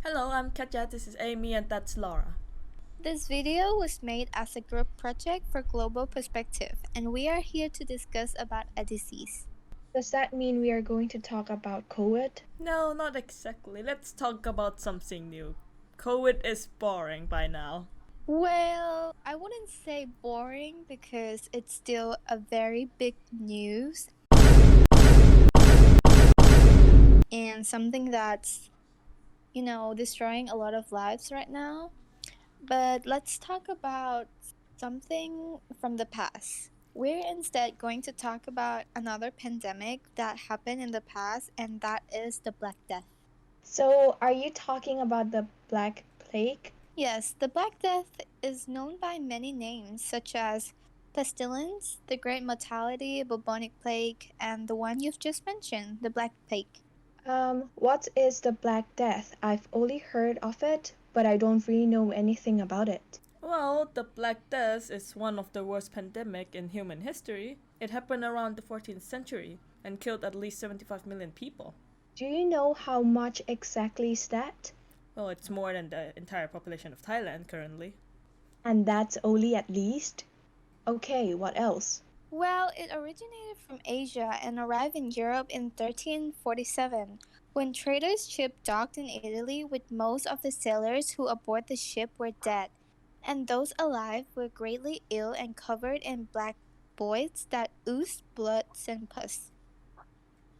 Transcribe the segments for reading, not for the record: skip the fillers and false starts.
Hello, I'm Katja, this is Amy, and that's Laura. This video was made as a group project for Global Perspective, and we are here to discuss about a disease. Does that mean we are going to talk about COVID? No, not exactly. Let's talk about something new. COVID is boring by now. Well, I wouldn't say boring because it's still a very big news and something that's, destroying a lot of lives right now. But let's talk about something from the past. We're instead going to talk about another pandemic that happened in the past, and that is the Black Death. So, are you talking about the Black Plague? Yes, the Black Death is known by many names, such as pestilence, the Great Mortality, bubonic plague, and the one you've just mentioned, the Black Plague. What is the Black Death? I've only heard of it, but I don't really know anything about it. Well, the Black Death is one of the worst pandemic in human history. It happened around the 14th century and killed at least 75 million people. Do you know how much exactly is that? Well, it's more than the entire population of Thailand currently. And that's only at least? Okay, what else? Well, it originated from Asia and arrived in Europe in 1347, when traders' ship docked in Italy with most of the sailors who aboard the ship were dead, and those alive were greatly ill and covered in black boils that oozed blood and pus.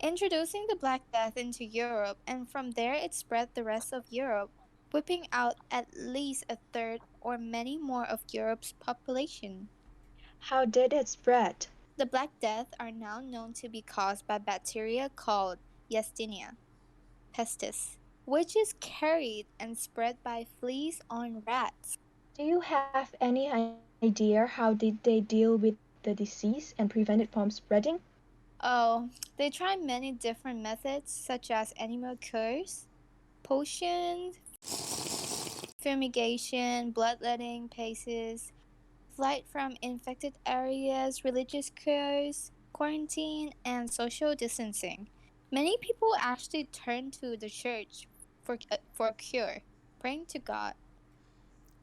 Introducing the Black Death into Europe, and from there it spread the rest of Europe, wiping out at least a third or many more of Europe's population. How did it spread? The Black Death are now known to be caused by bacteria called Yersinia pestis, which is carried and spread by fleas on rats. Do you have any idea how did they deal with the disease and prevent it from spreading? Oh, they try many different methods such as animal cures, potions, fumigation, bloodletting passes, flight from infected areas, religious cures, quarantine, and social distancing. Many people actually turn to the church for a cure, praying to God.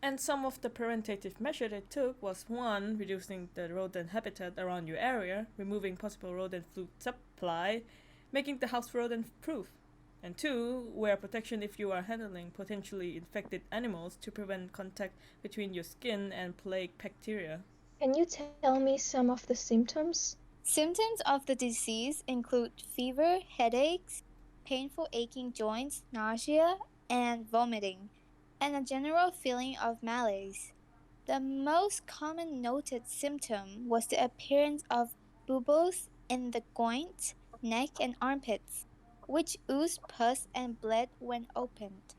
And some of the preventative measures they took was one, reducing the rodent habitat around your area, removing possible rodent food supply, making the house rodent proof. And two, wear protection if you are handling potentially infected animals to prevent contact between your skin and plague bacteria. Can you tell me some of the symptoms? Symptoms of the disease include fever, headaches, painful aching joints, nausea, and vomiting, and a general feeling of malaise. The most common noted symptom was the appearance of buboes in the groin, neck, and armpits, which oozed pus and bled when opened.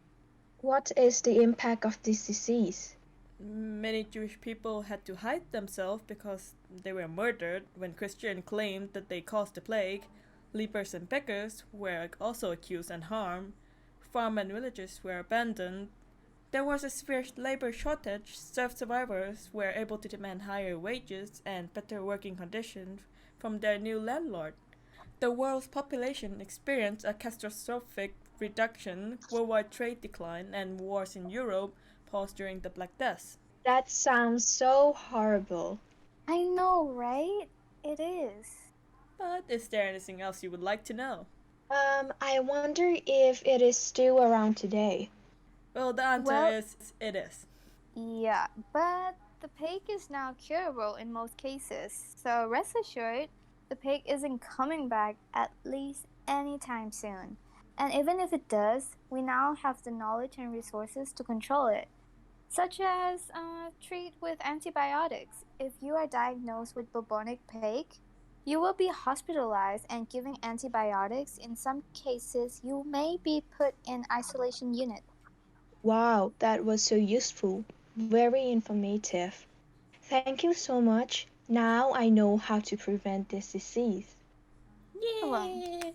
What is the impact of this disease? Many Jewish people had to hide themselves because they were murdered when Christians claimed that they caused the plague. Lepers and beggars were also accused and harmed. Farm and villages were abandoned. There was a severe labor shortage. Survivors were able to demand higher wages and better working conditions from their new landlord. The world's population experienced a catastrophic reduction, worldwide trade decline, and wars in Europe paused during the Black Death. That sounds so horrible. I know, right? It is. But is there anything else you would like to know? I wonder if it is still around today. Well, the answer is it is. Yeah, but the plague is now curable in most cases, so rest assured, the plague isn't coming back at least anytime soon. And even if it does, we now have the knowledge and resources to control it, such as treat with antibiotics. If you are diagnosed with bubonic plague, you will be hospitalized and given antibiotics. In some cases, you may be put in isolation unit. Wow, that was so useful. Very informative. Thank you so much. Now I know how to prevent this disease. Yay!